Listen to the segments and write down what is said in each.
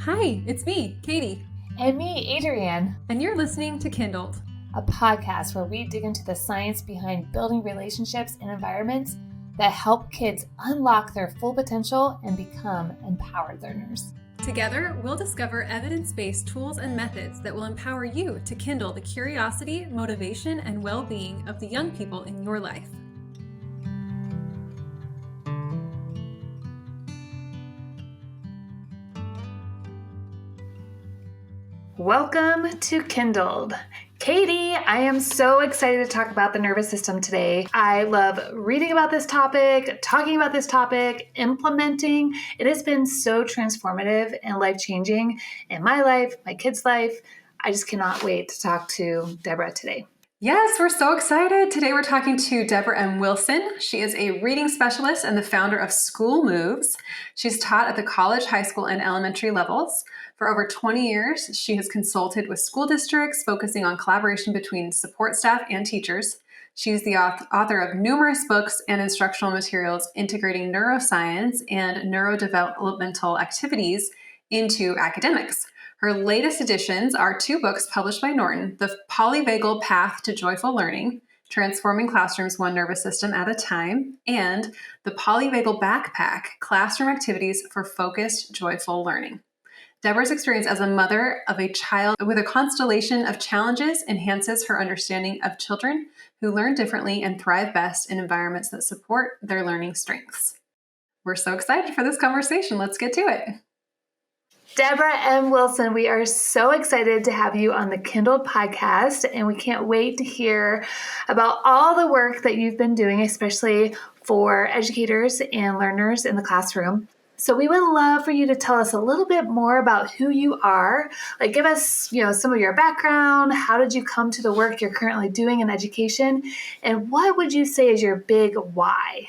Hi, it's me, Kaity. And me, Adriane. And you're listening to KindlED, a podcast where we dig into the science behind building relationships and environments that help kids unlock their full potential and become empowered learners. Together, we'll discover evidence-based tools and methods that will empower you to kindle the curiosity, motivation, and well-being of the young people in your life. Welcome to KindlED. Kaity, I am so excited to talk about the nervous system today. I love reading about this topic, talking about this topic, implementing. It has been so transformative and life-changing in my life, my kids' life. I just cannot wait to talk to Debra today. Yes, we're so excited. Today we're talking to Debra Em Wilson. She is a reading specialist and the founder of School Moves. She's taught at the college, high school, and elementary levels. For over 20 years, she has consulted with school districts, focusing on collaboration between support staff and teachers. She's the author of numerous books and instructional materials integrating neuroscience and neurodevelopmental activities into academics. Her latest additions are two books published by Norton, The Polyvagal Path to Joyful Learning, Transforming Classrooms One Nervous System at a Time, and The Polyvagal Backpack, Classroom Activities for Focused Joyful Learning. Debra's experience as a mother of a child with a constellation of challenges enhances her understanding of children who learn differently and thrive best in environments that support their learning strengths. We're so excited for this conversation. Let's get to it. Debra Em Wilson, we are so excited to have you on the KindlED Podcast, and we can't wait to hear about all the work that you've been doing, especially for educators and learners in the classroom. So we would love for you to tell us a little bit more about who you are. Like, give us, some of your background. How did you come to the work you're currently doing in education? And what would you say is your big why?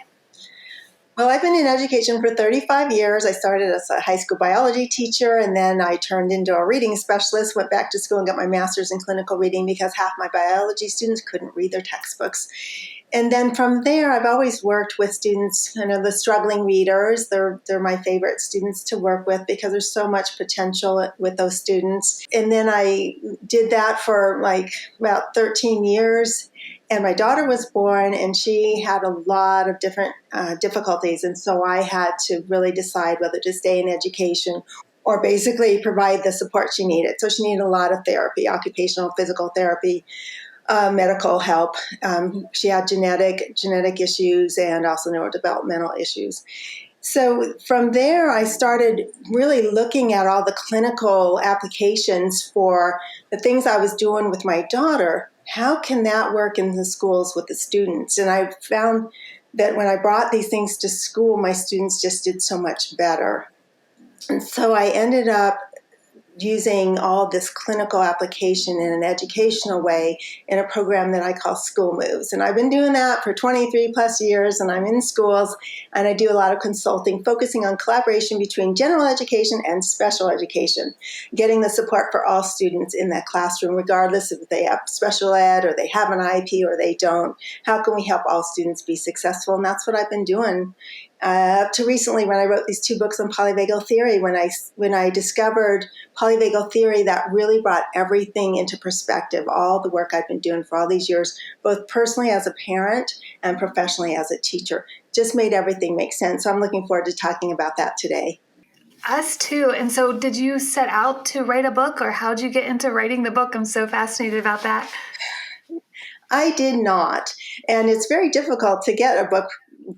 Well, I've been in education for 35 years. I started as a high school biology teacher, and then I turned into a reading specialist, went back to school and got my master's in clinical reading because half my biology students couldn't read their textbooks. And then from there, I've always worked with students, the struggling readers. They're my favorite students to work with because there's so much potential with those students. And then I did that for about 13 years. And my daughter was born, and she had a lot of different difficulties. And so I had to really decide whether to stay in education or basically provide the support she needed. So she needed a lot of therapy, occupational, physical therapy, medical help. She had genetic issues and also neurodevelopmental issues. So from there, I started really looking at all the clinical applications for the things I was doing with my daughter. How can that work in the schools with the students? And I found that when I brought these things to school, my students just did so much better. And so I ended up using all this clinical application in an educational way in a program that I call School Moves. And I've been doing that for 23 plus years, and I'm in schools, and I do a lot of consulting, focusing on collaboration between general education and special education, getting the support for all students in that classroom, regardless if they have special ed or they have an IEP or they don't. How can we help all students be successful? And that's what I've been doing up to recently when I wrote these two books on polyvagal theory. When I discovered polyvagal theory, that really brought everything into perspective, all the work I've been doing for all these years, both personally as a parent and professionally as a teacher. Just made everything make sense. So I'm looking forward to talking about that today. Us too. And so did you set out to write a book, or how'd you get into writing the book? I'm so fascinated about that. I did not. And it's very difficult to get a book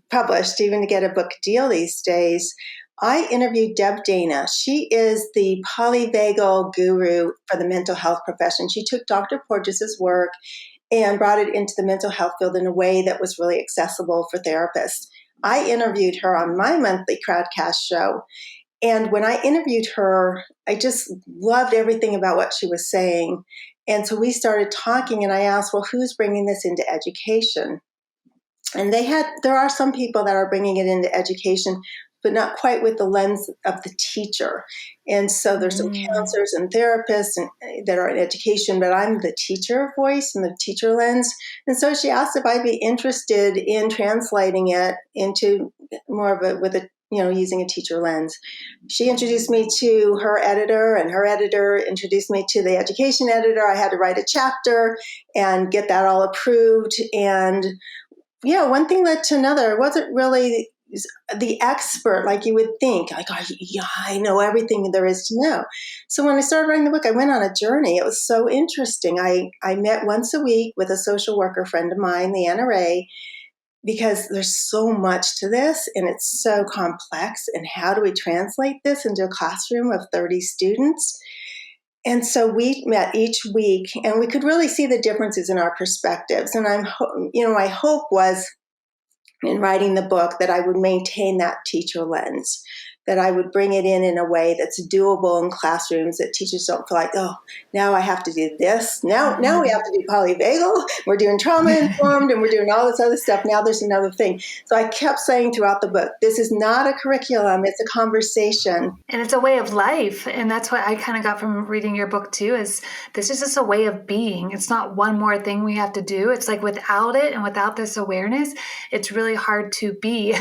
published, even to get a book deal these days. I interviewed Deb Dana. She is the polyvagal guru for the mental health profession. She took Dr. Porges' work and brought it into the mental health field in a way that was really accessible for therapists. I interviewed her on my monthly Crowdcast show. And when I interviewed her, I just loved everything about what she was saying. And so we started talking, and I asked, well, who's bringing this into education? And there are some people that are bringing it into education, but not quite with the lens of the teacher. And so there's some counselors and therapists that are in education, but I'm the teacher voice and the teacher lens. And so she asked if I'd be interested in translating it into more of with a using a teacher lens. She introduced me to her editor, and her editor introduced me to the education editor. I had to write a chapter and get that all approved. And one thing led to another. I wasn't really the expert like you would think. Like, I know everything there is to know. So when I started writing the book, I went on a journey. It was so interesting. I met once a week with a social worker friend of mine, the NRA, because there's so much to this and it's so complex. And how do we translate this into a classroom of 30 students? And so we met each week and we could really see the differences in our perspectives. And my hope was in writing the book that I would maintain that teacher lens, that I would bring it in a way that's doable in classrooms, that teachers don't feel like, oh, now I have to do this. Now we have to do polyvagal. We're doing trauma-informed and we're doing all this other stuff. Now there's another thing. So I kept saying throughout the book, this is not a curriculum. It's a conversation. And it's a way of life. And that's what I kind of got from reading your book too, is this is just a way of being. It's not one more thing we have to do. It's like without it and without this awareness, it's really hard to be,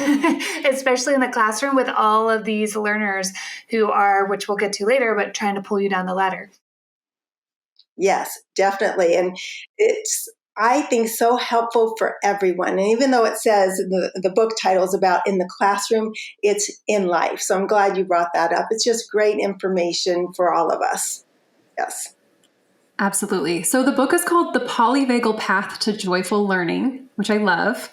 especially in the classroom with all of these learners who are, which we'll get to later, but trying to pull you down the ladder. Yes, definitely. And it's, I think, so helpful for everyone. And even though it says the book title is about in the classroom, it's in life. So I'm glad you brought that up. It's just great information for all of us. Yes. Absolutely. So the book is called The Polyvagal Path to Joyful Learning, which I love.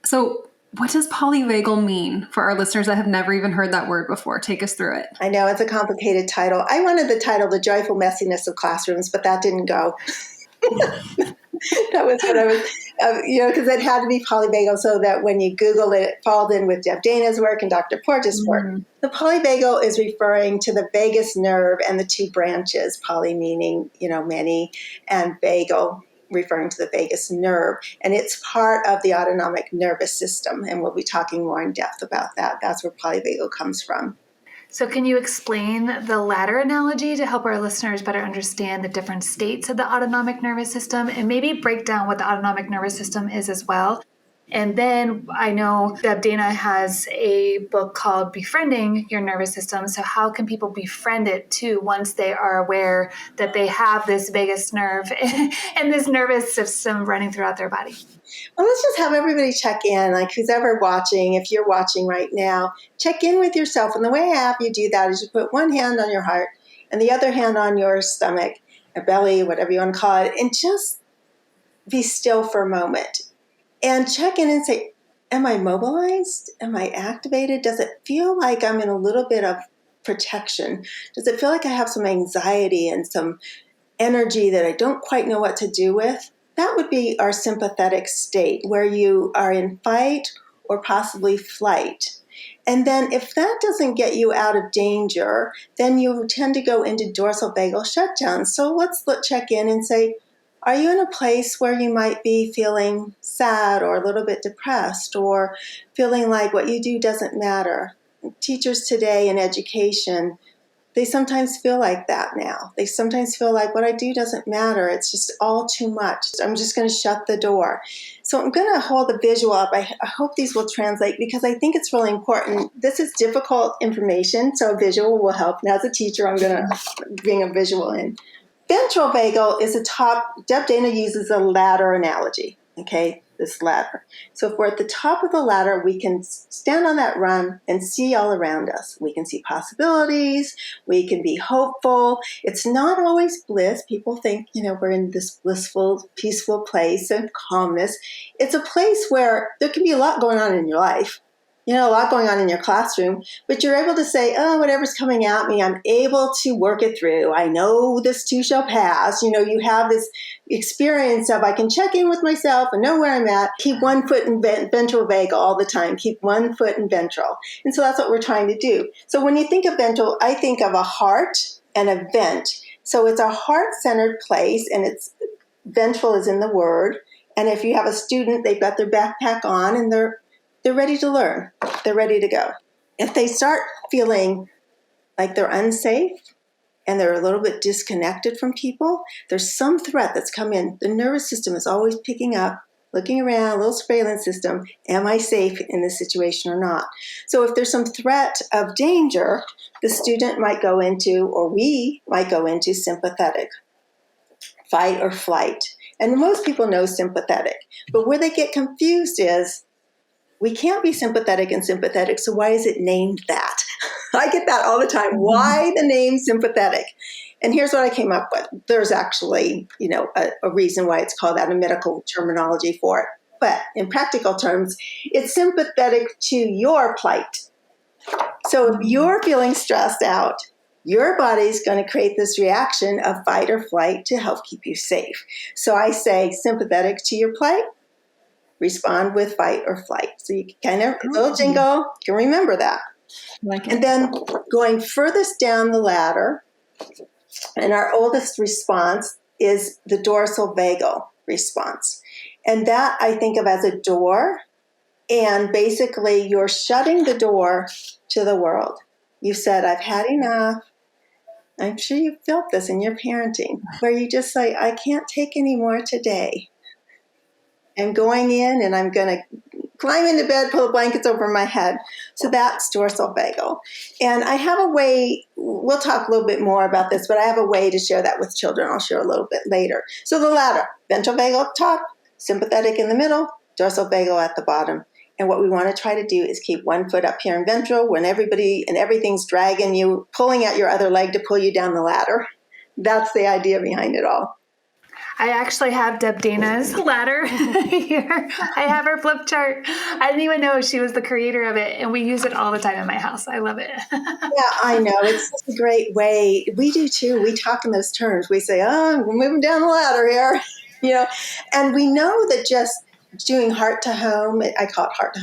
So what does polyvagal mean for our listeners that have never even heard that word before? Take us through it. I know it's a complicated title. I wanted the title, The Joyful Messiness of Classrooms, but that didn't go. That was what I was, because it had to be polyvagal so that when you Google it, it followed in with Deb Dana's work and Dr. Porges' work. The polyvagal is referring to the vagus nerve and the two branches, poly meaning, many, and vagal referring to the vagus nerve. And it's part of the autonomic nervous system. And we'll be talking more in depth about that. That's where polyvagal comes from. So can you explain the ladder analogy to help our listeners better understand the different states of the autonomic nervous system and maybe break down what the autonomic nervous system is as well? And then I know Deb Dana has a book called Befriending Your Nervous System. So how can people befriend it too once they are aware that they have this vagus nerve and this nervous system running throughout their body? Well, let's just have everybody check in, like who's ever watching. If you're watching right now, check in with yourself. And the way I have you do that is you put one hand on your heart and the other hand on your stomach, or belly, whatever you want to call it, and just be still for a moment. And check in and say, am I mobilized? Am I activated? Does it feel like I'm in a little bit of protection? Does it feel like I have some anxiety and some energy that I don't quite know what to do with? That would be our sympathetic state, where you are in fight or possibly flight. And then if that doesn't get you out of danger, then you tend to go into dorsal vagal shutdown. So let's check in and say, are you in a place where you might be feeling sad or a little bit depressed or feeling like what you do doesn't matter? Teachers today in education, they sometimes feel like that now. They sometimes feel like what I do doesn't matter. It's just all too much. I'm just going to shut the door. So I'm going to hold the visual up. I hope these will translate because I think it's really important. This is difficult information, so a visual will help. And as a teacher, I'm going to bring a visual in. Ventral vagal is a top, Deb Dana uses a ladder analogy, okay, this ladder. So if we're at the top of the ladder, we can stand on that rung and see all around us. We can see possibilities. We can be hopeful. It's not always bliss. People think, we're in this blissful, peaceful place and calmness. It's a place where there can be a lot going on in your life. A lot going on in your classroom, but you're able to say, oh, whatever's coming at me, I'm able to work it through. I know this too shall pass. You have this experience of I can check in with myself and know where I'm at. Keep one foot in ventral vagal all the time. Keep one foot in ventral. And so that's what we're trying to do. So when you think of ventral, I think of a heart and a vent. So it's a heart-centered place, and it's ventral is in the word. And if you have a student, they've got their backpack on and they're ready to learn. They're ready to go. If they start feeling like they're unsafe and they're a little bit disconnected from people, there's some threat that's come in. The nervous system is always picking up looking around, a little surveillance system. Am I safe in this situation or not? So if there's some threat of danger, the student might go into, or we might go into sympathetic, fight or flight. And most people know sympathetic. But where they get confused is, we can't be sympathetic and sympathetic, so why is it named that? I get that all the time. Why the name sympathetic? And here's what I came up with. There's actually, a reason why it's called that, a medical terminology for it. But in practical terms, it's sympathetic to your plight. So if you're feeling stressed out, your body's going to create this reaction of fight or flight to help keep you safe. So I say sympathetic to your plight, respond with fight or flight. So you kind of, a little jingle, you can remember that. And then going furthest down the ladder, and our oldest response is the dorsal vagal response. And that I think of as a door. And basically, you're shutting the door to the world. You said, I've had enough. I'm sure you felt this in your parenting, where you just say, I can't take any more today. I'm going in and I'm going to climb into bed, pull the blankets over my head. So that's dorsal vagal. And I have a way, we'll talk a little bit more about this, but I have a way to share that with children. I'll share a little bit later. So the ladder, ventral vagal up top, sympathetic in the middle, dorsal vagal at the bottom. And what we want to try to do is keep one foot up here in ventral when everybody and everything's dragging you, pulling at your other leg to pull you down the ladder. That's the idea behind it all. I actually have Deb Dana's ladder here. I have her flip chart. I didn't even know she was the creator of it, and we use it all the time in my house. I love it. Yeah, I know. It's such a great way. We do too. We talk in those terms. We say, we're moving down the ladder here, and we know that just doing heart to home, I call it heart to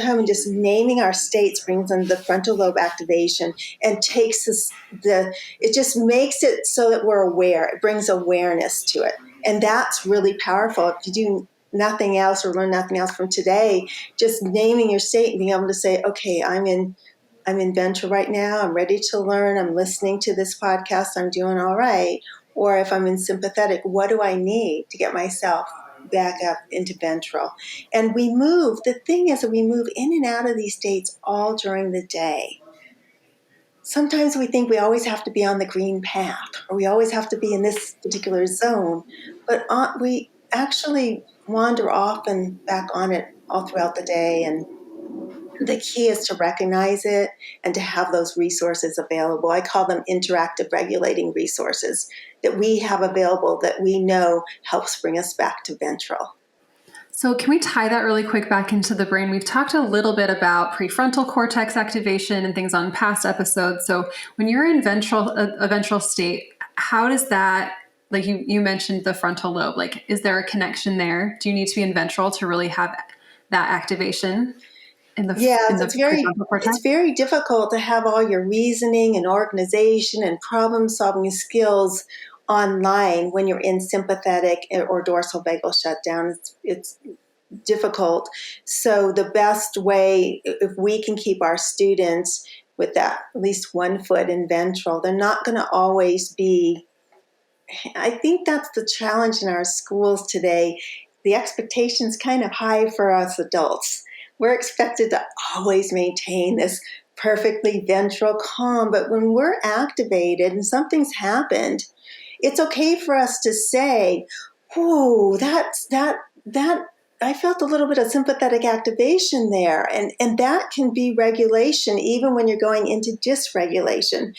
home, and just naming our states brings in the frontal lobe activation and takes us it just makes it so that we're aware. It brings awareness to it. And that's really powerful. If you do nothing else or learn nothing else from today, just naming your state and being able to say, okay, I'm in ventral right now. I'm ready to learn. I'm listening to this podcast. I'm doing all right. Or if I'm in sympathetic, what do I need to get myself back up into ventral? And the thing is that we move in and out of these states all during the day. Sometimes we think we always have to be on the green path, or we always have to be in this particular zone, but we actually wander off and back on it all throughout the day. And the key is to recognize it and to have those resources available. I call them interactive regulating resources that we have available that we know helps bring us back to ventral. So can we tie that really quick back into the brain? We've talked a little bit about prefrontal cortex activation and things on past episodes. So when you're in a ventral state, how does that, like you mentioned the frontal lobe, like is there a connection there? Do you need to be in ventral to really have that activation? It's very difficult to have all your reasoning and organization and problem solving skills online when you're in sympathetic or dorsal vagal shutdown. It's difficult. So the best way, if we can keep our students with that at least 1 foot in ventral, they're not going to always be. I think that's the challenge in our schools today. The expectation's kind of high for us adults. We're expected to always maintain this perfectly ventral calm, but when we're activated and something's happened, it's okay for us to say, "Whoa, that I felt a little bit of sympathetic activation there," and that can be regulation even when you're going into dysregulation,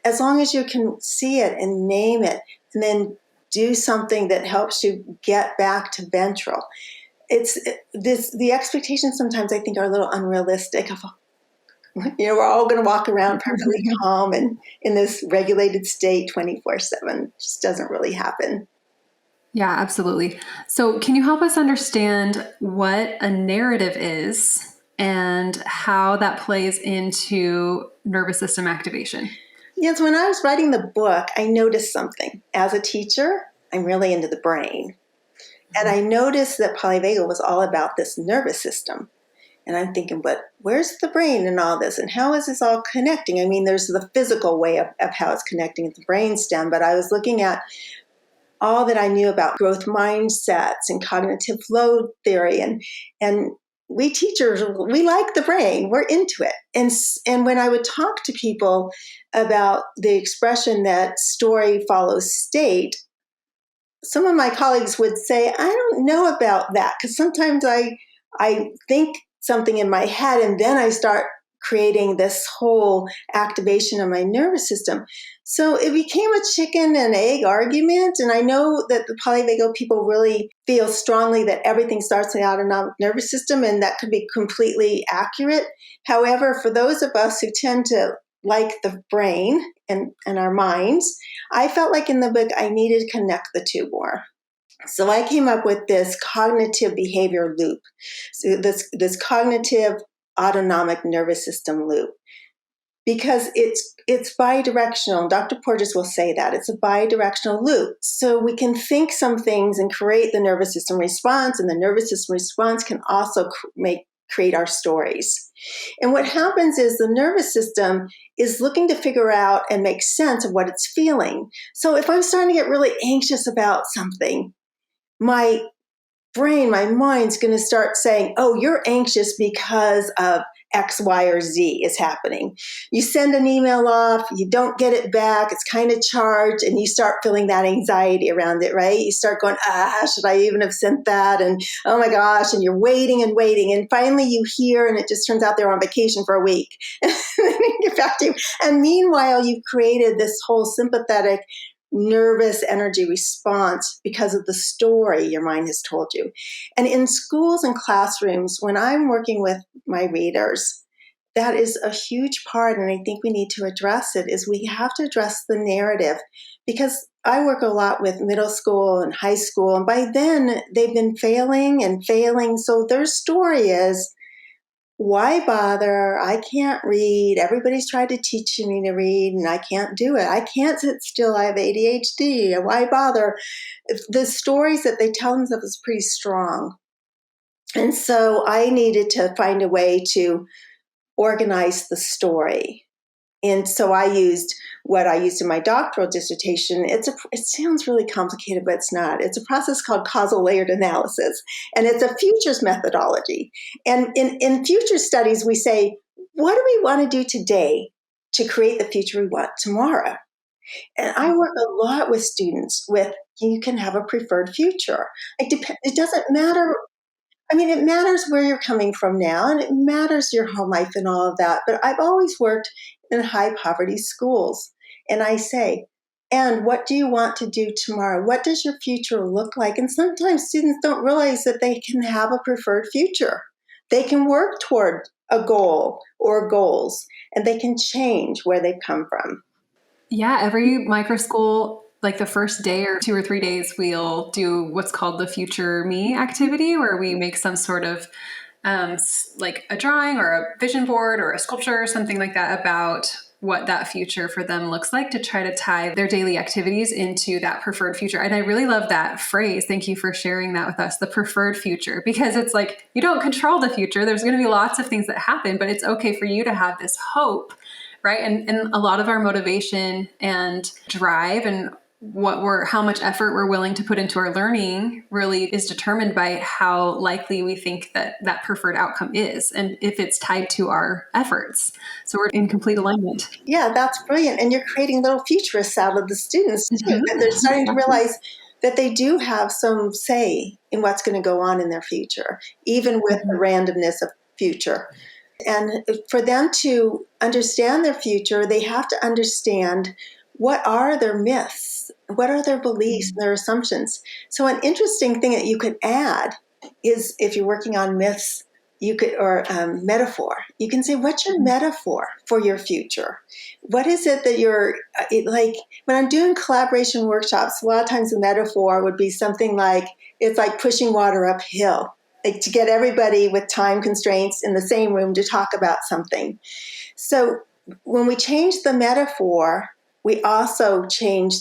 as long as you can see it and name it, and then do something that helps you get back to ventral. The expectations sometimes I think are a little unrealistic. We're all going to walk around perfectly calm and in this regulated state 24/7. It just doesn't really happen. Yeah, absolutely. So can you help us understand what a narrative is and how that plays into nervous system activation? Yes, when I was writing the book, I noticed something. As a teacher, I'm really into the brain. And I noticed that polyvagal was all about this nervous system. And I'm thinking, but where's the brain in all this? And how is this all connecting? I mean, there's the physical way of how it's connecting at the brainstem, but I was looking at all that I knew about growth mindsets and cognitive flow theory. And we teachers, we like the brain, we're into it. And when I would talk to people about the expression that story follows state, some of my colleagues would say, I don't know about that, because sometimes I think something in my head and then I start creating this whole activation of my nervous system. So it became a chicken and egg argument. And I know that the polyvagal people really feel strongly that everything starts in the autonomic nervous system, and that could be completely accurate. However, for those of us who tend to like the brain and our minds, I felt like in the book I needed to connect the two more. So I came up with this cognitive behavior loop, so this cognitive autonomic nervous system loop, because it's bidirectional. Dr. Porges will say that it's a bidirectional loop. So we can think some things and create the nervous system response, and the nervous system response can also create our stories. And what happens is the nervous system is looking to figure out and make sense of what it's feeling. So if I'm starting to get really anxious about something, my brain, my mind's going to start saying, oh, you're anxious because of X, Y, or Z is happening. You send an email off, you don't get it back, it's kind of charged, and you start feeling that anxiety around it, right? You start going, should I even have sent that? And oh my gosh, and you're waiting and waiting. And finally you hear, and it just turns out they're on vacation for a week. And then they get back to you. And meanwhile, you've created this whole sympathetic nervous energy response because of the story your mind has told you. And in schools and classrooms, when I'm working with my readers, that is a huge part, and I think we need to address it, is we have to address the narrative, because I work a lot with middle school and high school, and by then they've been failing and failing. So their story is, why bother? I can't read. Everybody's tried to teach me to read and I can't do it. I can't sit still. I have ADHD. Why bother? The stories that they tell themselves is pretty strong. And so I needed to find a way to organize the story. And so I used what I used in my doctoral dissertation. It sounds really complicated, but it's not. It's a process called causal layered analysis, and it's a futures methodology. And in future studies, we say, what do we want to do today to create the future we want tomorrow? And I work a lot with students with, you can have a preferred future. It doesn't matter. I mean, it matters where you're coming from now, and it matters your home life and all of that. But I've always worked in high poverty schools. And I say, and what do you want to do tomorrow? What does your future look like? And sometimes students don't realize that they can have a preferred future. They can work toward a goal or goals, and they can change where they've come from. Yeah, every micro school, like the first day or 2 or 3 days, we'll do what's called the Future Me activity, where we make some sort of like a drawing or a vision board or a sculpture or something like that about what that future for them looks like, to try to tie their daily activities into that preferred future. And I really love that phrase. Thank you for sharing that with us, the preferred future, because it's like, you don't control the future. There's going to be lots of things that happen, but it's okay for you to have this hope, right? And a lot of our motivation and drive and how much effort we're willing to put into our learning really is determined by how likely we think that preferred outcome is, and if it's tied to our efforts. So we're in complete alignment. Yeah, that's brilliant. And you're creating little futurists out of the students too. Mm-hmm. And they're starting to realize that they do have some say in what's going to go on in their future, even with the randomness of future. And for them to understand their future, they have to understand, what are their myths? What are their beliefs and their assumptions? So an interesting thing that you could add is, if you're working on myths, or metaphor, you can say, what's your metaphor for your future? What is it that like when I'm doing collaboration workshops, a lot of times the metaphor would be something like, it's like pushing water uphill, like to get everybody with time constraints in the same room to talk about something. So when we change the metaphor, we also change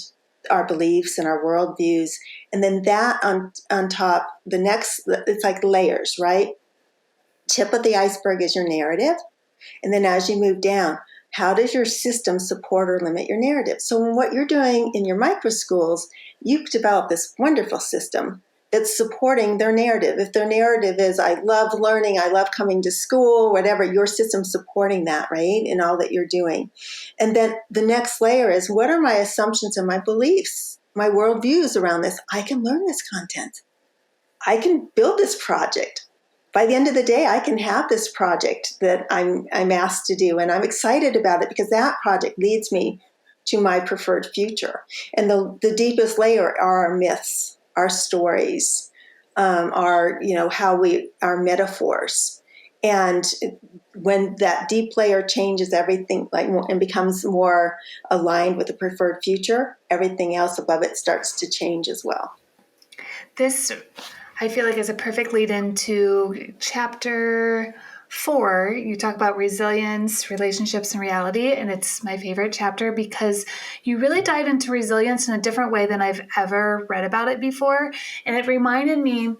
our beliefs and our worldviews. And then that on top, it's like layers, right? Tip of the iceberg is your narrative. And then as you move down, how does your system support or limit your narrative? So in what you're doing in your micro schools, you've developed this wonderful system that's supporting their narrative. If their narrative is, I love learning, I love coming to school, whatever, your system's supporting that, right, in all that you're doing. And then the next layer is, what are my assumptions and my beliefs, my worldviews around this? I can learn this content. I can build this project. By the end of the day, I can have this project that I'm asked to do, and I'm excited about it because that project leads me to my preferred future. And the deepest layer are our myths, our stories, our metaphors. And when that deep layer changes everything, and becomes more aligned with the preferred future, everything else above it starts to change as well. This, I feel like, is a perfect lead into chapter 4. You talk about resilience, relationships, and reality, and it's my favorite chapter because you really dive into resilience in a different way than I've ever read about it before. And it reminded me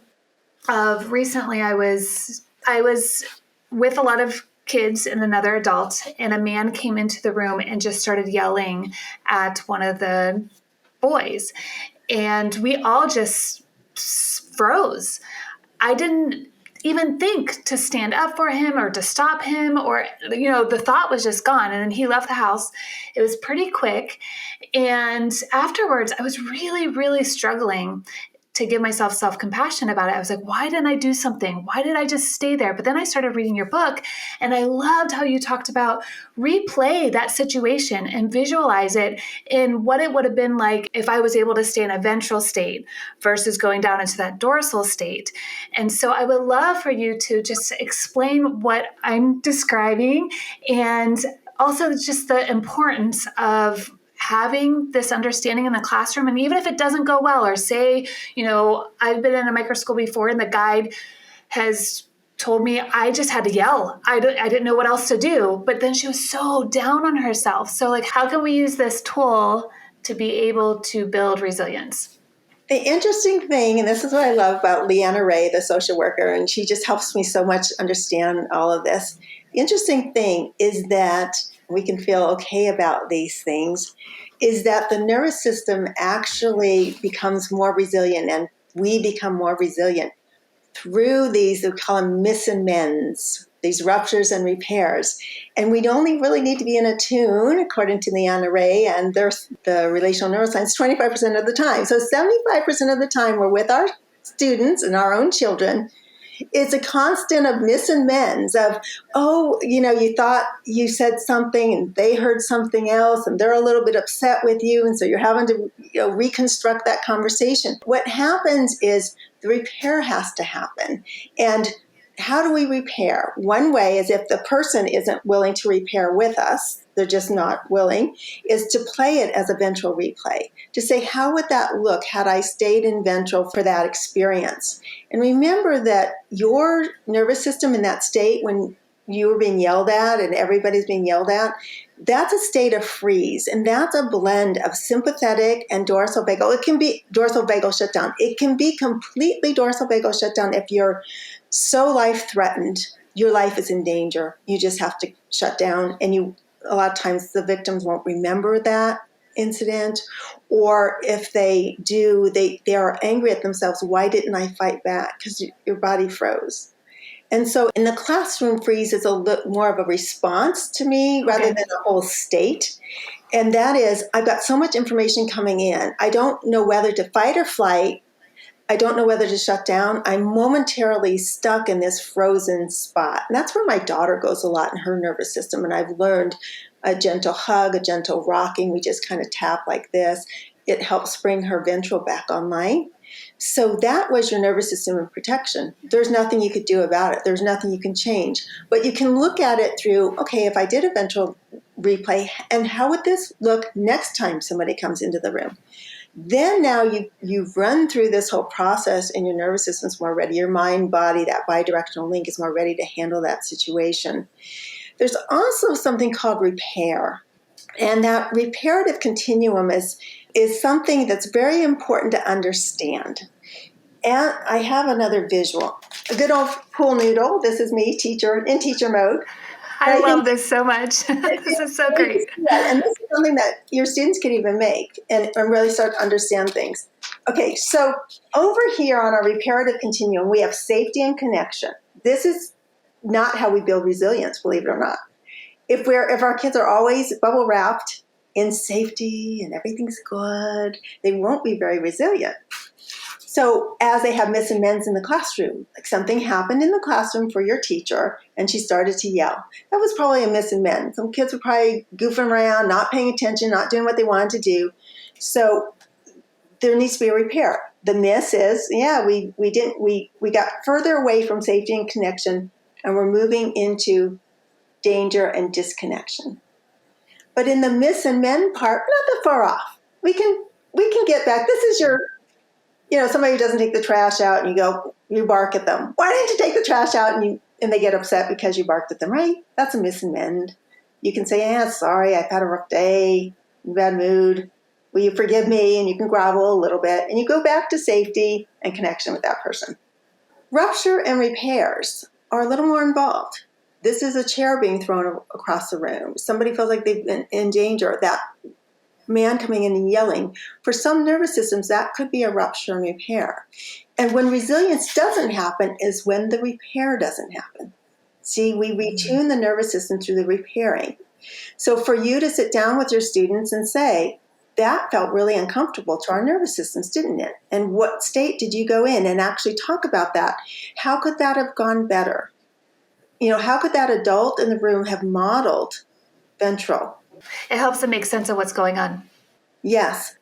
of recently I was with a lot of kids and another adult, and a man came into the room and just started yelling at one of the boys. And we all just froze. I didn't even think to stand up for him or to stop him, or, the thought was just gone. And then he left the house. It was pretty quick. And afterwards, I was really, really struggling to give myself self-compassion about it. I was like, why didn't I do something? Why did I just stay there? But then I started reading your book, and I loved how you talked about replay that situation and visualize it in what it would have been like if I was able to stay in a ventral state versus going down into that dorsal state. And so I would love for you to just explain what I'm describing, and also just the importance of having this understanding in the classroom. And even if it doesn't go well, or say, I've been in a micro school before and the guide has told me I just had to yell. I didn't know what else to do. But then she was so down on herself. So how can we use this tool to be able to build resilience? The interesting thing, and this is what I love about Leanna Ray, the social worker, and she just helps me so much understand all of this. The interesting thing is that we can feel okay about these things, is that the nervous system actually becomes more resilient, and we become more resilient through these, we call them miss and mends, these ruptures and repairs. And we'd only really need to be in a tune, according to Leanna Ray and the relational neuroscience, 25% of the time. So 75% of the time we're with our students and our own children. It's a constant of miss and mends of, you thought you said something and they heard something else and they're a little bit upset with you. And so you're having to reconstruct that conversation. What happens is the repair has to happen. And how do we repair? One way is if the person isn't willing to repair with us, they're just not willing, is to play it as a ventral replay. To say, how would that look had I stayed in ventral for that experience? And remember that your nervous system in that state when you were being yelled at and everybody's being yelled at, that's a state of freeze. And that's a blend of sympathetic and dorsal vagal. It can be dorsal vagal shutdown. It can be completely dorsal vagal shutdown if you're so life-threatened, your life is in danger. You just have to shut down. And a lot of times the victims won't remember that incident. Or if they do, they are angry at themselves. Why didn't I fight back? Because your body froze. And so in the classroom, freeze is a little more of a response to me rather than a whole state. And that is, I've got so much information coming in. I don't know whether to fight or flight. I don't know whether to shut down. I'm momentarily stuck in this frozen spot. And that's where my daughter goes a lot in her nervous system. And I've learned a gentle hug, a gentle rocking. We just kind of tap like this. It helps bring her ventral back online. So that was your nervous system in protection. There's nothing you could do about it. There's nothing you can change. But you can look at it through, okay, if I did a ventral replay, and how would this look next time somebody comes into the room? Then now you've run through this whole process and your nervous system's more ready. Your mind, body, that bidirectional link is more ready to handle that situation. There's also something called repair. And that reparative continuum is something that's very important to understand. And I have another visual. A good old pool noodle. This is me, teacher, in teacher mode. I love this so much. This is so great. Yeah, and this is something that your students can even make and really start to understand things. Okay, so over here on our reparative continuum, we have safety and connection. This is not how we build resilience, believe it or not. If our kids are always bubble wrapped in safety and everything's good, they won't be very resilient. So as they have miss and mends in the classroom, like something happened in the classroom for your teacher and she started to yell. That was probably a miss and mend. Some kids were probably goofing around, not paying attention, not doing what they wanted to do. So there needs to be a repair. The miss is, we got further away from safety and connection and we're moving into danger and disconnection. But in the miss and mend part, not that far off. We can get back. This is your, somebody who doesn't take the trash out and you bark at them. Why didn't you take the trash out? And they get upset because you barked at them, right? That's a miss and mend. You can say, sorry, I've had a rough day, bad mood. Will you forgive me? And you can grovel a little bit and you go back to safety and connection with that person. Rupture and repairs are a little more involved. This is a chair being thrown across the room. Somebody feels like they've been in danger. That man coming in and yelling. For some nervous systems, that could be a rupture and repair. And when resilience doesn't happen is when the repair doesn't happen. See, we retune the nervous system through the repairing. So for you to sit down with your students and say, that felt really uncomfortable to our nervous systems, didn't it? And what state did you go in? And actually talk about that. How could that have gone better? How could that adult in the room have modeled ventral? It helps them make sense of what's going on. Yes.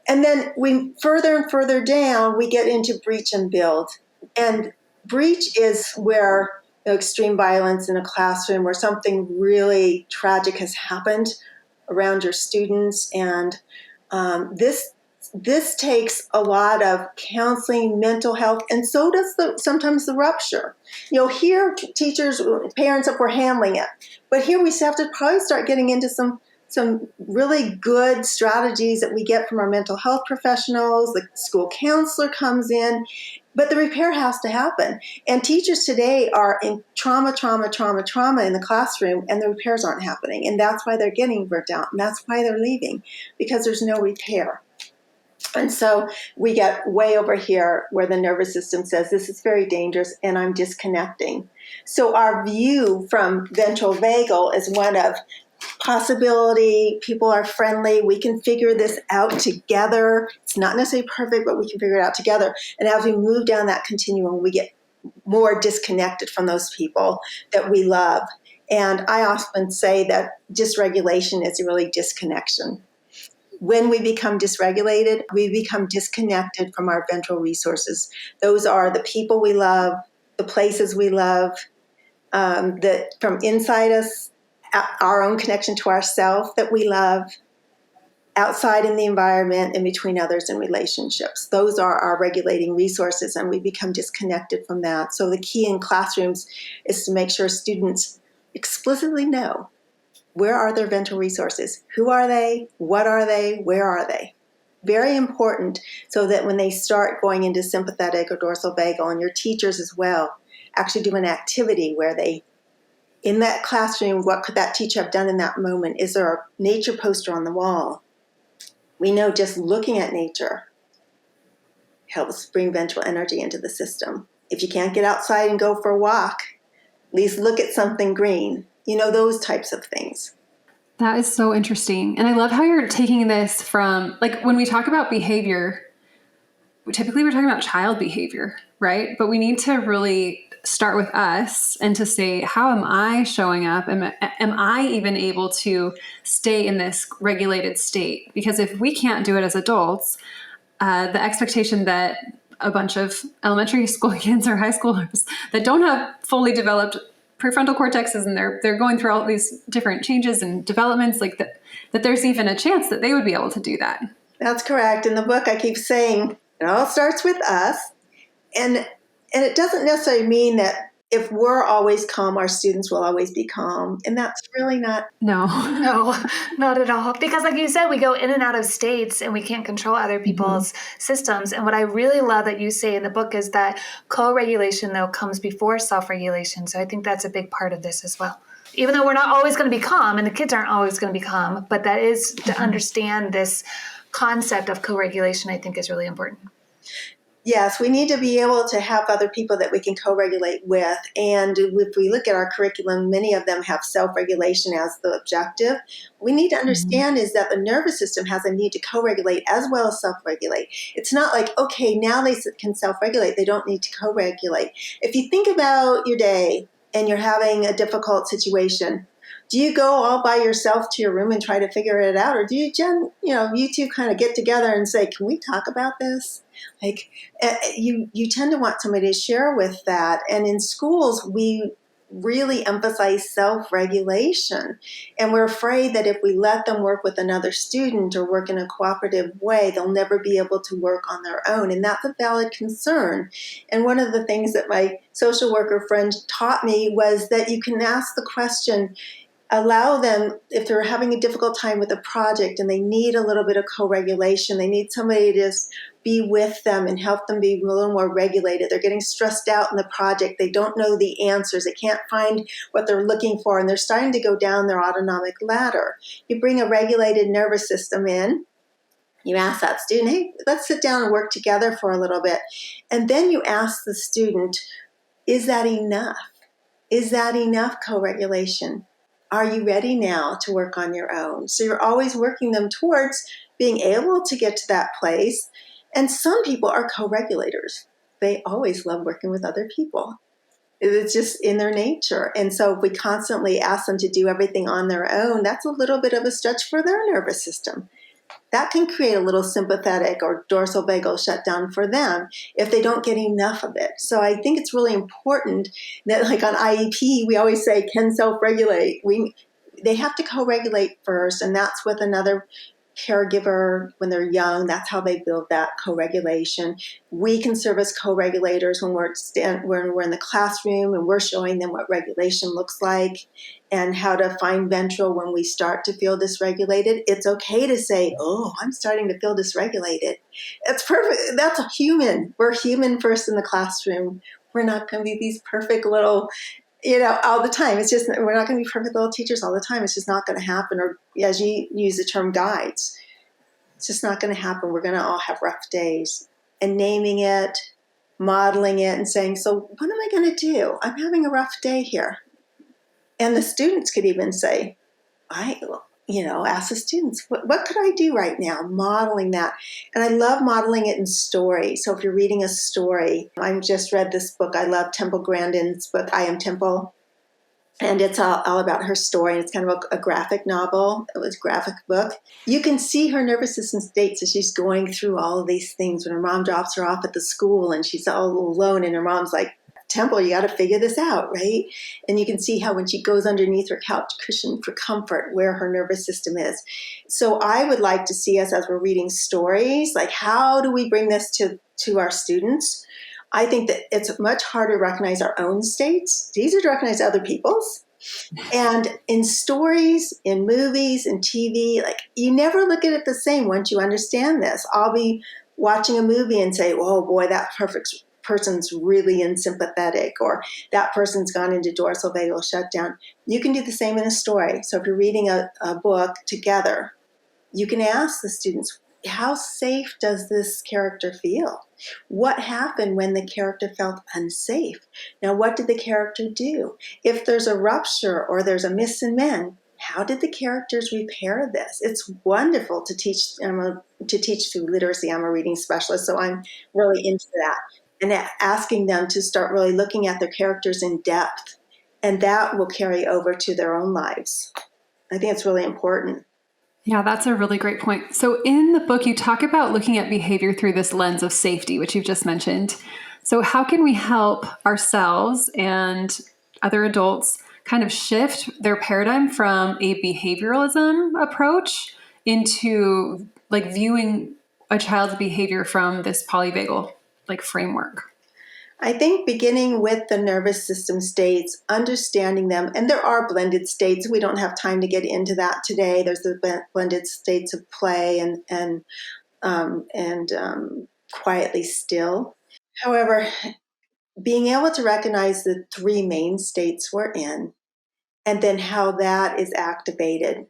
And then we further and further down, we get into breach and build. And breach is where extreme violence in a classroom, where something really tragic has happened around your students. And this takes a lot of counseling, mental health, and so does sometimes the rupture. Here teachers, parents, if we're handling it, but here we have to probably start getting into some really good strategies that we get from our mental health professionals. The school counselor comes in, but the repair has to happen. And teachers today are in trauma in the classroom, and the repairs aren't happening. And that's why they're getting burnt out, and that's why they're leaving, because there's no repair. And so we get way over here where the nervous system says, this is very dangerous, and I'm disconnecting. So our view from ventral vagal is one of possibility. People are friendly. We can figure this out together. It's not necessarily perfect, but we can figure it out together. And as we move down that continuum, we get more disconnected from those people that we love. And I often say that dysregulation is really disconnection. When we become dysregulated, we become disconnected from our ventral resources. Those are the people we love, the places we love, that from inside us, our own connection to ourselves that we love, outside in the environment, and between others in relationships. Those are our regulating resources, and we become disconnected from that. So the key in classrooms is to make sure students explicitly know, where are their ventral resources? Who are they? What are they? Where are they? Very important, so that when they start going into sympathetic or dorsal vagal, and your teachers as well, actually do an activity where they, in that classroom, what could that teacher have done in that moment? Is there a nature poster on the wall? We know just looking at nature helps bring ventral energy into the system. If you can't get outside and go for a walk, at least look at something green. Those types of things. That is so interesting. And I love how you're taking this from, like, when we talk about behavior, typically we're talking about child behavior, right? But we need to really start with us and to say, how am I showing up? Am I even able to stay in this regulated state? Because if we can't do it as adults, the expectation that a bunch of elementary school kids or high schoolers that don't have fully developed prefrontal cortexes, and they're going through all these different changes and developments, like that there's even a chance that they would be able to do that. That's correct. In the book, I keep saying it all starts with us, and it doesn't necessarily mean that if we're always calm, our students will always be calm. And that's really not. No, not at all. Because like you said, we go in and out of states and we can't control other people's systems. And what I really love that you say in the book is that co-regulation, though, comes before self-regulation. So I think that's a big part of this as well. even though we're not always going to be calm and the kids aren't always going to be calm, but that is to understand this concept of co-regulation, I think is really important. Yes, we need to be able to have other people that we can co-regulate with. And if we look at our curriculum, many of them have self-regulation as the objective. We need to understand is that the nervous system has a need to co-regulate as well as self-regulate. It's not like, okay, now they can self-regulate. They don't need to co-regulate. If you think about your day and you're having a difficult situation, do you go all by yourself to your room and try to figure it out? Or do you two kind of get together and say, can we talk about this? Like you tend to want somebody to share with that. And in schools, we really emphasize self-regulation. And we're afraid that if we let them work with another student or work in a cooperative way, they'll never be able to work on their own. And that's a valid concern. And one of the things that my social worker friend taught me was that you can ask the question, allow them, if they're having a difficult time with a project and they need a little bit of co-regulation, they need somebody to just be with them and help them be a little more regulated. They're getting stressed out in the project. They don't know the answers. They can't find what they're looking for, and they're starting to go down their autonomic ladder. You bring a regulated nervous system in. You ask that student, hey, let's sit down and work together for a little bit. And then you ask the student, is that enough? Is that enough co-regulation? Are you ready now to work on your own? So you're always working them towards being able to get to that place. And some people are co-regulators. They always love working with other people. It's just in their nature. And so if we constantly ask them to do everything on their own, that's a little bit of a stretch for their nervous system. That can create a little sympathetic or dorsal vagal shutdown for them if they don't get enough of it. So I think it's really important that, like on IEP, we always say, can self-regulate. They have to co-regulate first, and that's with another caregiver when they're young. That's how they build that co-regulation. We can serve as co-regulators when we're in the classroom and we're showing them what regulation looks like and how to find Ventral when we start to feel dysregulated. It's okay to say, oh, I'm starting to feel dysregulated. It's perfect. That's human. We're human first in the classroom. We're not going to be these perfect little all the time. It's just, we're not going to be perfect little teachers all the time. It's just not going to happen. Or as you use the term guides, it's just not going to happen. We're going to all have rough days. And naming it, modeling it, and saying, so what am I going to do? I'm having a rough day here. And the students could even say, ask the students, what could I do right now? Modeling that. And I love modeling it in stories. So if you're reading a story, I just read this book. I love Temple Grandin's book, I Am Temple. And it's all about her story. And it's kind of a graphic novel. It was a graphic book. You can see her nervous system states as she's going through all of these things when her mom drops her off at the school and she's all alone and her mom's like, Temple, you got to figure this out, right? And you can see how when she goes underneath her couch cushion for comfort, where her nervous system is. So I would like to see us, as we're reading stories, like how do we bring this to our students? I think that it's much harder to recognize our own states. It's easier to recognize other people's. And in stories, in movies, in TV, like you never look at it the same once you understand this. I'll be watching a movie and say, oh boy, that person's really unsympathetic, or that person's gone into dorsal vagal shutdown. You can do the same in a story. So if you're reading a book together, you can ask the students, how safe does this character feel? What happened when the character felt unsafe? Now, what did the character do? If there's a rupture or there's a miss and mend, how did the characters repair this? It's wonderful to teach through literacy. I'm a reading specialist, so I'm really into that. And asking them to start really looking at their characters in depth. And that will carry over to their own lives. I think it's really important. Yeah, that's a really great point. So in the book, you talk about looking at behavior through this lens of safety, which you've just mentioned. So how can we help ourselves and other adults kind of shift their paradigm from a behavioralism approach into like viewing a child's behavior from this polyvagal framework? I think beginning with the nervous system states, understanding them, and there are blended states. We don't have time to get into that today. There's the blended states of play and quietly still. However, being able to recognize the three main states we're in and then how that is activated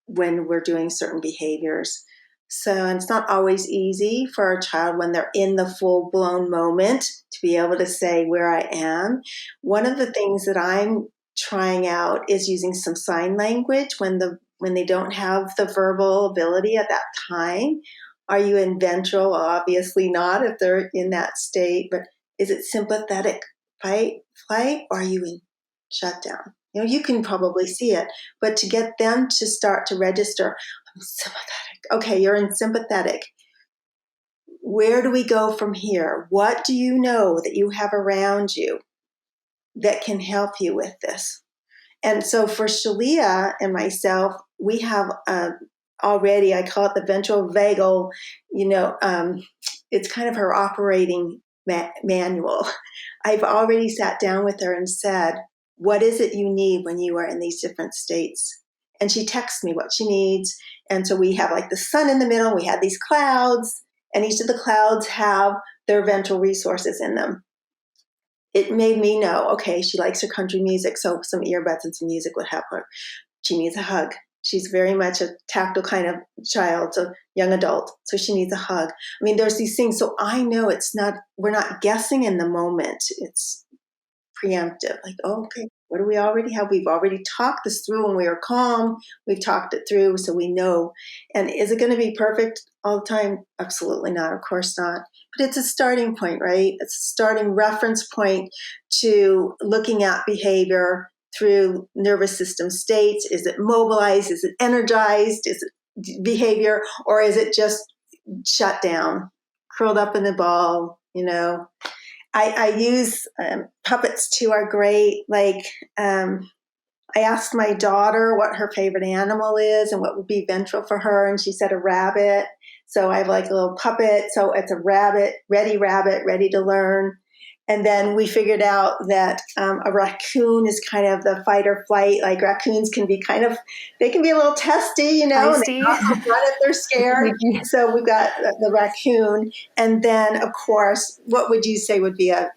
when we're doing certain behaviors. So it's not always easy for a child when they're in the full-blown moment to be able to say where I am. One of the things that I'm trying out is using some sign language when they don't have the verbal ability at that time. Are you in ventral? Well, obviously not if they're in that state, but is it sympathetic fight, flight, or are you in shutdown? You can probably see it, but to get them to start to register, I'm sympathetic. Okay, you're in sympathetic. Where do we go from here? What do you know that you have around you that can help you with this? And so for Shalia and myself, we have already, I call it the Ventral Vagal, it's kind of her operating manual. I've already sat down with her and said, what is it you need when you are in these different states? And she texts me what she needs. And so we have like the sun in the middle, we have these clouds, and each of the clouds have their ventral resources in them. It made me know, okay, she likes her country music, so some earbuds and some music would help her. She needs a hug. She's very much a tactile kind of child, so young adult, so she needs a hug. I mean, there's these things, so I know we're not guessing in the moment. It's preemptive, like, oh, okay, what do we already have? We've already talked this through when we were calm. We've talked it through, so we know. And is it going to be perfect all the time? Absolutely not, of course not. But it's a starting point, right? It's a starting reference point to looking at behavior through nervous system states. Is it mobilized? Is it energized? Is it behavior? Or is it just shut down, curled up in the ball, I use puppets too are great. Like I asked my daughter what her favorite animal is and what would be ventral for her, and she said a rabbit. So I have like a little puppet. So it's a rabbit, ready to learn. And then we figured out that a raccoon is kind of the fight or flight. Like raccoons can be they can be a little testy, and they run if they're scared. So we've got the raccoon. And then, of course, what would you say would be a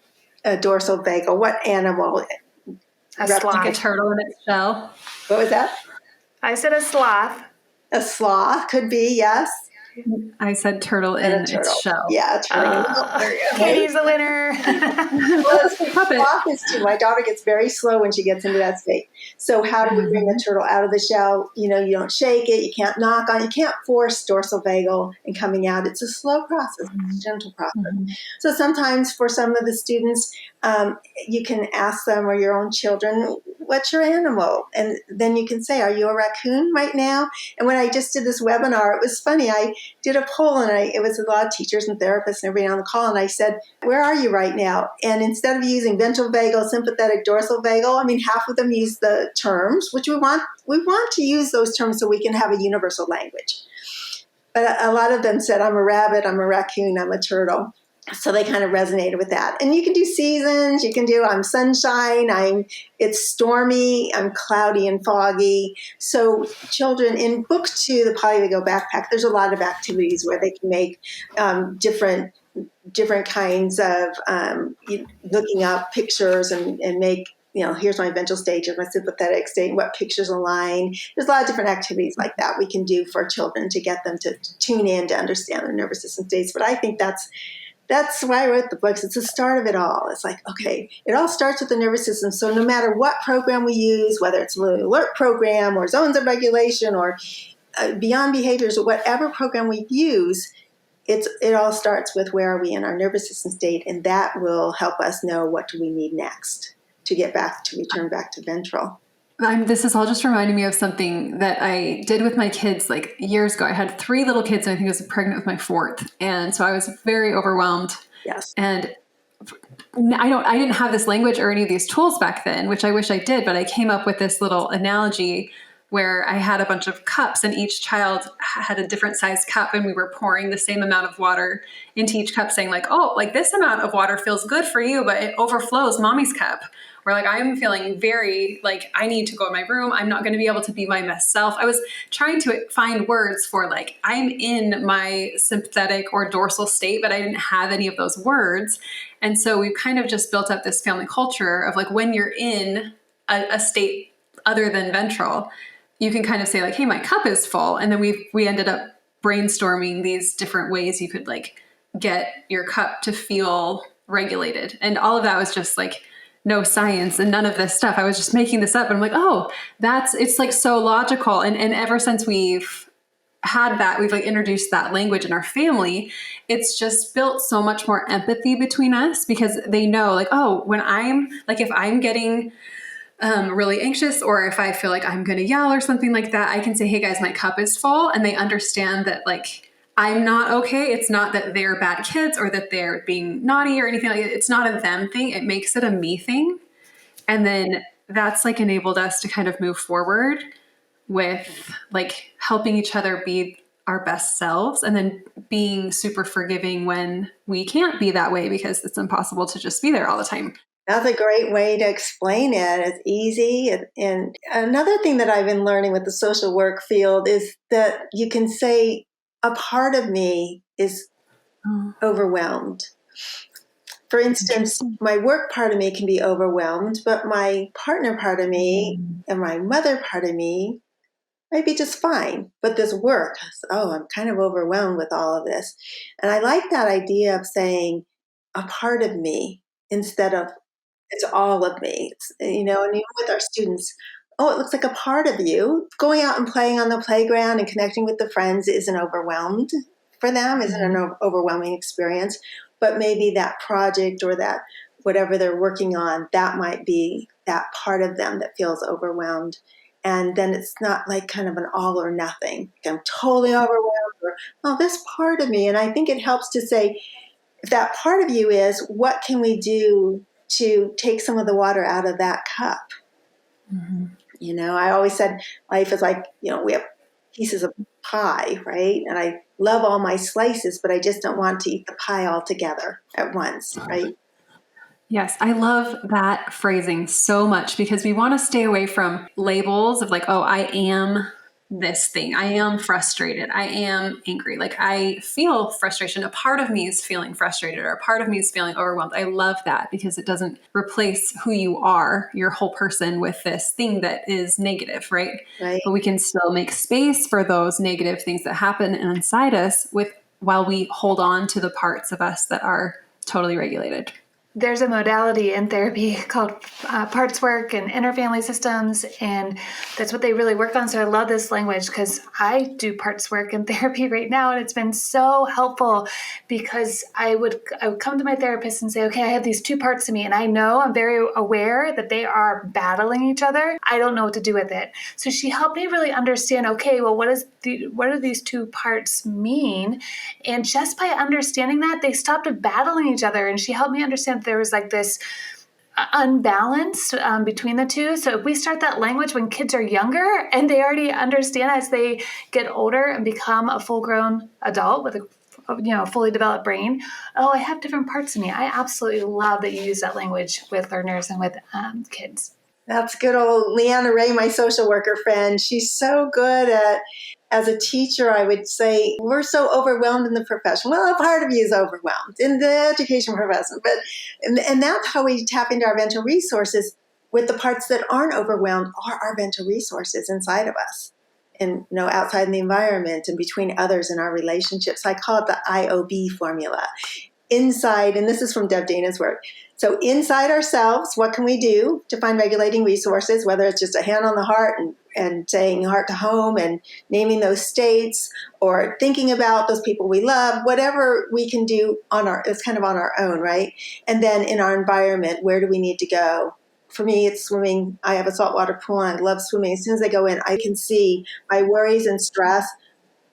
dorsal vagal? What animal? A sloth. Like a turtle in its shell. What was that? I said a sloth. A sloth could be, yes. I said turtle in its shell. Yeah, turtle. Katie's the winner. Well, sloth is too. My daughter gets very slow when she gets into that state. So how do we bring the turtle out of the shell? You don't shake it. You can't knock on it. You can't force dorsal vagal and coming out. It's a slow process. It's a gentle process. Mm-hmm. So sometimes for some of the students, you can ask them or your own children, what's your animal? And then you can say, are you a raccoon right now? And when I just did this webinar, it was funny. I did a poll, and it was a lot of teachers and therapists and everybody on the call, and I said, where are you right now? And instead of using ventral vagal, sympathetic, dorsal vagal, half of them use the terms, which we want to use those terms so we can have a universal language. But a lot of them said, I'm a rabbit, I'm a raccoon, I'm a turtle. So they kind of resonated with that. And you can do seasons. You can do I'm sunshine, it's stormy, I'm cloudy and foggy. So children, in book 2, the Polyvagal Backpack, there's a lot of activities where they can make different kinds of looking up pictures and make, here's my ventral state, here's my sympathetic state, what pictures align. There's a lot of different activities like that we can do for children to get them to tune in to understand their nervous system states. But I think that's why I wrote the books. It's the start of it all. It's like, okay, it all starts with the nervous system. So no matter what program we use, whether it's an alert program or zones of regulation or beyond behaviors or whatever program we use, it all starts with where are we in our nervous system state, and that will help us know what do we need next to return back to ventral. This is all just reminding me of something that I did with my kids like years ago. I had 3 little kids, and I think I was pregnant with my 4th. And so I was very overwhelmed. Yes. And I didn't have this language or any of these tools back then, which I wish I did, but I came up with this little analogy where I had a bunch of cups, and each child had a different size cup, and we were pouring the same amount of water into each cup, saying like, oh, like this amount of water feels good for you, but it overflows mommy's cup. Or like, I'm feeling very like I need to go in my room. I'm not going to be able to be my best self. I was trying to find words for like, I'm in my sympathetic or dorsal state, but I didn't have any of those words. And so we've kind of just built up this family culture of like, when you're in a state other than ventral, you can kind of say like, hey, my cup is full. And then we ended up brainstorming these different ways you could like get your cup to feel regulated. And all of that was just like no science and none of this stuff. I was just making this up. And I'm like, oh, it's like so logical. And ever since we've had that, we've like introduced that language in our family, it's just built so much more empathy between us because they know like, oh, when I'm like, if I'm getting really anxious or if I feel like I'm going to yell or something like that, I can say, hey guys, my cup is full. And they understand that like, I'm not okay. It's not that they're bad kids or that they're being naughty or anything like that. It's not a them thing. It makes it a me thing. And then that's like enabled us to kind of move forward with like helping each other be our best selves and then being super forgiving when we can't be that way because it's impossible to just be there all the time. That's a great way to explain it. It's easy. And another thing that I've been learning with the social work field is that you can say a part of me is overwhelmed. For instance, my work part of me can be overwhelmed, but my partner part of me and my mother part of me might be just fine. But this work, I'm kind of overwhelmed with all of this. And I like that idea of saying a part of me instead of it's all of me. It's, and even with our students, it looks like a part of you. Going out and playing on the playground and connecting with the friends isn't overwhelmed for them, isn't an overwhelming experience. But maybe that project or that whatever they're working on, that might be that part of them that feels overwhelmed. And then it's not like kind of an all or nothing. I'm totally overwhelmed or, this part of me. And I think it helps to say, if that part of you is, what can we do to take some of the water out of that cup? Mm-hmm. I always said life is like, we have pieces of pie, right? And I love all my slices, but I just don't want to eat the pie all together at once, right? Yes, I love that phrasing so much because we want to stay away from labels of like, I am this thing. I am frustrated. I am angry. Like I feel frustration. A part of me is feeling frustrated or a part of me is feeling overwhelmed. I love that because it doesn't replace who you are, your whole person, with this thing that is negative, right? But we can still make space for those negative things that happen inside us while we hold on to the parts of us that are totally regulated. There's a modality in therapy called parts work and interfamily systems, and that's what they really work on. So I love this language because I do parts work in therapy right now, and it's been so helpful because I would come to my therapist and say, okay, I have these two parts of me, and I know I'm very aware that they are battling each other. I don't know what to do with it. So she helped me really understand, okay, well, what do these two parts mean? And just by understanding that, they stopped battling each other, and she helped me understand there was like this unbalance between the two. So if we start that language when kids are younger and they already understand as they get older and become a full-grown adult with a fully developed brain, I have different parts of me. I absolutely love that you use that language with learners and with kids. That's good old Leanna Ray, my social worker friend. She's so good at, as a teacher, I would say, we're so overwhelmed in the profession. Well, a part of you is overwhelmed in the education profession. And that's how we tap into our ventral resources with the parts that aren't overwhelmed are our ventral resources inside of us and, outside in the environment and between others in our relationships. I call it the IOB formula. Inside, and this is from Deb Dana's work. So inside ourselves, what can we do to find regulating resources, whether it's just a hand on the heart and saying heart to home and naming those states or thinking about those people we love, whatever we can do it's kind of on our own, right? And then in our environment, where do we need to go? For me, it's swimming. I have a saltwater pool and I love swimming. As soon as I go in, I can see my worries and stress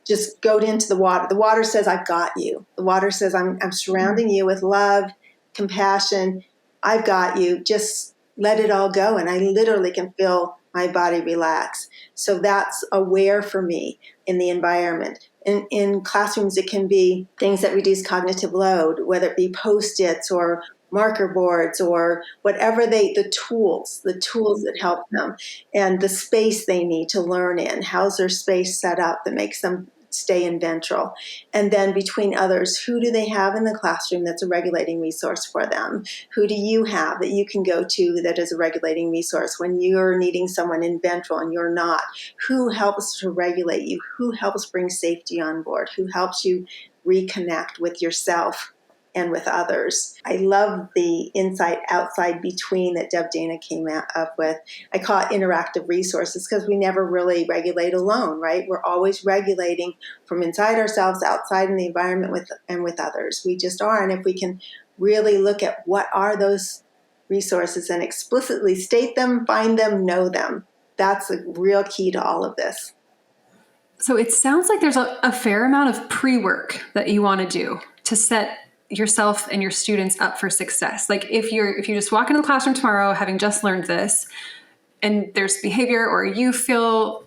just go into the water. The water says, I've got you. The water says, I'm surrounding you with love, compassion. I've got you. Just let it all go. And I literally can feel my body relax. So that's aware for me in the environment. In classrooms, it can be things that reduce cognitive load, whether it be Post-its or marker boards or whatever the tools that help them and the space they need to learn in. How's their space set up that makes them stay in ventral. And then between others, who do they have in the classroom that's a regulating resource for them? Who do you have that you can go to that is a regulating resource when you're needing someone in ventral and you're not? Who helps to regulate you? Who helps bring safety on board? Who helps you reconnect with yourself and with others? I love the inside outside between that Dana came up with. I call it interactive resources because we never really regulate alone, right? We're always regulating from inside ourselves, outside in the environment with others. We just are. And if we can really look at what are those resources and explicitly state them, find them, know them, that's a real key to all of this. So it sounds like there's a fair amount of pre-work that you want to do to set yourself and your students up for success. Like if you just walk into the classroom tomorrow having just learned this and there's behavior or you feel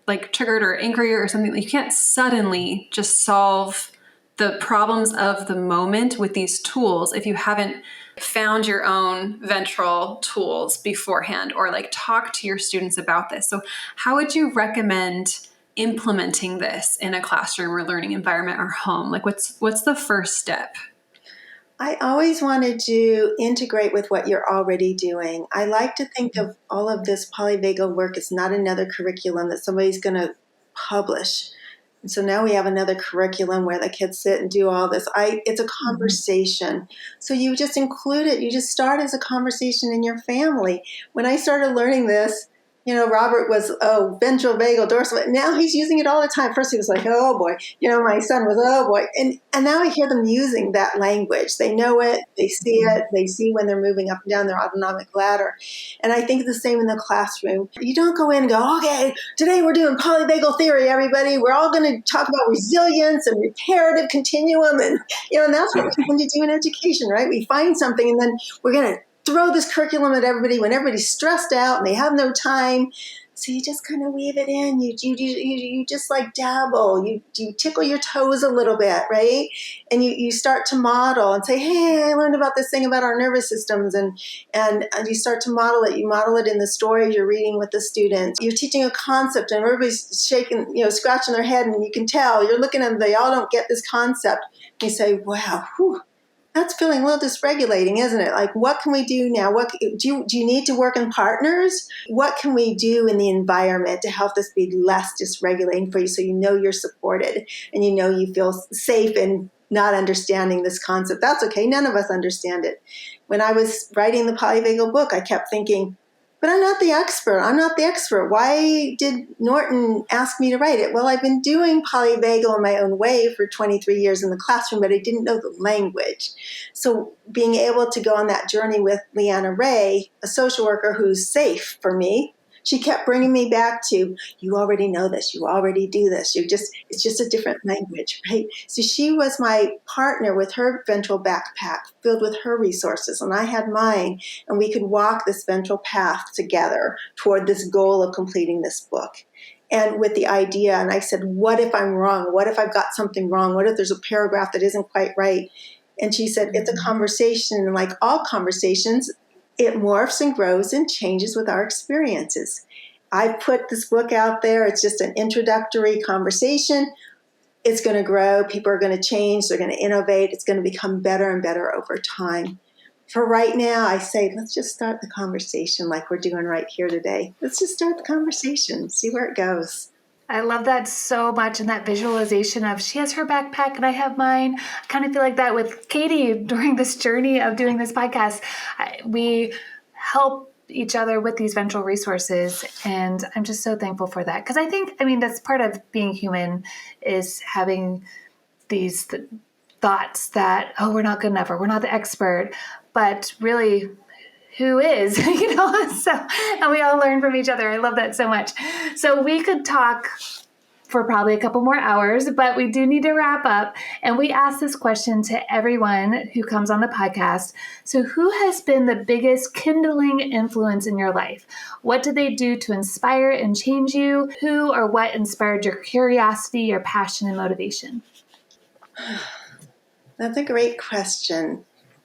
like triggered or angry or something, you can't suddenly just solve the problems of the moment with these tools if you haven't found your own ventral tools beforehand or like talk to your students about this. So how would you recommend implementing this in a classroom or learning environment or home? Like what's the first step? I always wanted to integrate with what you're already doing. I like to think of all of this polyvagal work as not another curriculum that somebody's going to publish. And so now we have another curriculum where the kids sit and do all this. It's a conversation. So you just include it. You just start as a conversation in your family. When I started learning this, Robert was, ventral, vagal, dorsal. Now he's using it all the time. First he was like, oh boy. My son was, oh boy. And now I hear them using that language. They know it. They see it. They see when they're moving up and down their autonomic ladder. And I think the same in the classroom. You don't go in and go, okay, today we're doing polyvagal theory, everybody. We're all going to talk about resilience and reparative continuum. And that's what we tend to do in education, right? We find something and then we're going to throw this curriculum at everybody when everybody's stressed out and they have no time. So you just kind of weave it in. You just like dabble. You tickle your toes a little bit, right? And you start to model and say, hey, I learned about this thing about our nervous systems. And you start to model it. You model it in the story you're reading with the students. You're teaching a concept and everybody's shaking, scratching their head and you can tell. You're looking at them, they all don't get this concept. And you say, wow, whew. That's feeling a little dysregulating, isn't it? Like, what can we do now? What do you need to work in partners? What can we do in the environment to help this be less dysregulating for you so you're supported and you feel safe in not understanding this concept? That's okay. None of us understand it. When I was writing the polyvagal book, I kept thinking, but I'm not the expert. Why did Norton ask me to write it? Well, I've been doing polyvagal in my own way for 23 years in the classroom, but I didn't know the language. So being able to go on that journey with Leanna Ray, a social worker who's safe for me, she kept bringing me back to, you already know this, you already do this, it's just a different language, right? So she was my partner with her ventral backpack filled with her resources, and I had mine, and we could walk this ventral path together toward this goal of completing this book. And with the idea, and I said, what if I'm wrong? What if I've got something wrong? What if there's a paragraph that isn't quite right? And she said, it's a conversation, and like all conversations, it morphs and grows and changes with our experiences. I put this book out there. It's just an introductory conversation. It's going to grow. People are going to change. They're going to innovate. It's going to become better and better over time. For right now, I say, let's just start the conversation like we're doing right here today. Let's just start the conversation, see where it goes. I love that so much, and that visualization of she has her backpack and I have mine. I kind of feel like that with Kaity during this journey of doing this podcast. We help each other with these ventral resources, and I'm just so thankful for that. Because I think, that's part of being human is having these thoughts that, we're not good enough or we're not the expert, but really, who is, so, and we all learn from each other. I love that so much. So we could talk for probably a couple more hours, but we do need to wrap up. And we ask this question to everyone who comes on the podcast. So who has been the biggest kindling influence in your life? What did they do to inspire and change you? Who or what inspired your curiosity, your passion, and motivation? That's a great question.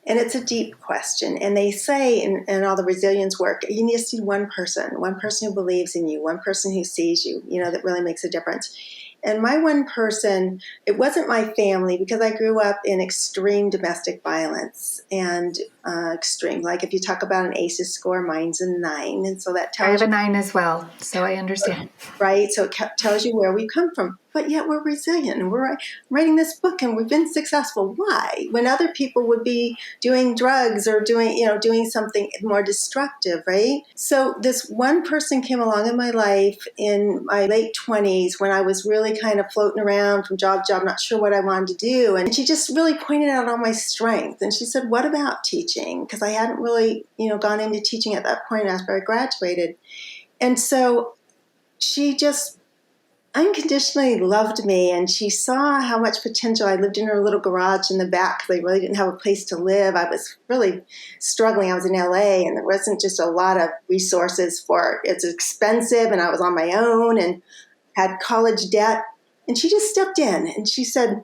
And it's a deep question. And they say in all the resilience work, you need to see one person who believes in you, one person who sees you, that really makes a difference. And my one person, it wasn't my family, because I grew up in extreme domestic violence and extreme. Like if you talk about an ACEs score, mine's a 9. And so that tells I have a 9 as well, so I understand. Right? So it tells you where we come from. But yet we're resilient, and we're writing this book, and we've been successful. Why? When other people would be doing drugs or doing something more destructive, right? So this one person came along in my life in my late 20s when I was really kind of floating around from job to job, not sure what I wanted to do. And she just really pointed out all my strengths. And she said, what about teaching? Because I hadn't really, gone into teaching at that point after I graduated. And so she just unconditionally loved me, and she saw how much potential. I lived in her little garage in the back because I really didn't have a place to live. I was really struggling. I was in LA, and there wasn't just a lot of resources for it. It's expensive, and I was on my own and had college debt. And she just stepped in and she said,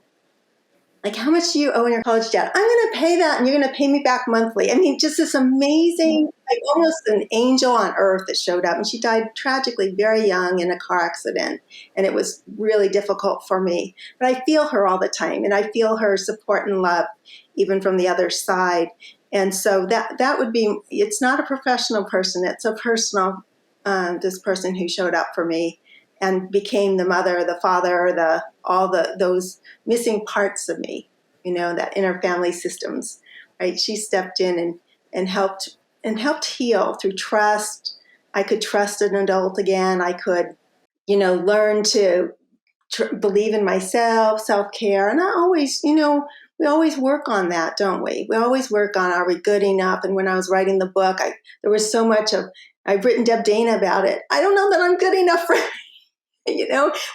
like, how much do you owe in your college debt? I'm going to pay that, and you're going to pay me back monthly. I mean, just this amazing, like almost an angel on earth that showed up. And she died tragically very young in a car accident. And it was really difficult for me. But I feel her all the time, and I feel her support and love, even from the other side. And so that would be, it's not a professional person. It's a personal, this person who showed up for me and became the mother, the father, those missing parts of me, that inner family systems, right? She stepped in and helped heal through trust. I could trust an adult again. I could, learn to believe in myself, self-care. And I always, we always work on that, don't we? We always work on, are we good enough? And when I was writing the book, there was so much I've written Deb Dana about it. I don't know that I'm good enough for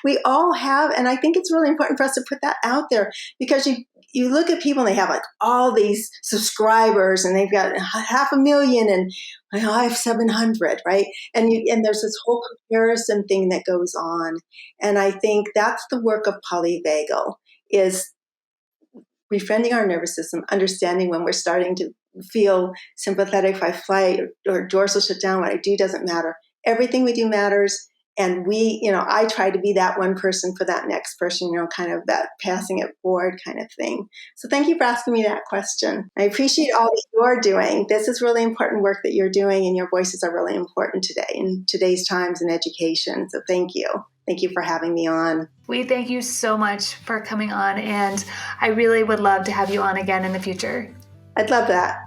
we all have, and I think it's really important for us to put that out there, because you look at people and they have like all these subscribers and they've got 500,000 and I have 700, right? And there's this whole comparison thing that goes on. And I think that's the work of polyvagal, is befriending our nervous system, understanding when we're starting to feel sympathetic fight, flight, or dorsal shutdown. What I do doesn't matter. Everything we do matters. And I try to be that one person for that next person, kind of that passing it forward kind of thing. So thank you for asking me that question. I appreciate all that you're doing. This is really important work that you're doing, and your voices are really important today in today's times in education. So thank you. Thank you for having me on. We thank you so much for coming on, and I really would love to have you on again in the future. I'd love that.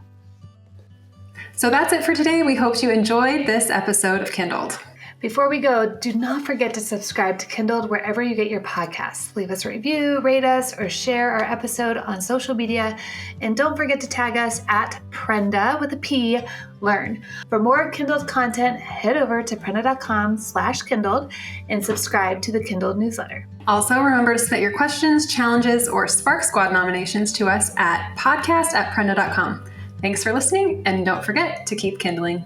So that's it for today. We hope you enjoyed this episode of KindlED. Before we go, do not forget to subscribe to KindlED wherever you get your podcasts. Leave us a review, rate us, or share our episode on social media. And don't forget to tag us at Prenda with a P, Learn. For more KindlED content, head over to prenda.com/KindlED and subscribe to the KindlED newsletter. Also, remember to submit your questions, challenges, or Spark Squad nominations to us at podcast@prenda.com. Thanks for listening, and don't forget to keep kindling.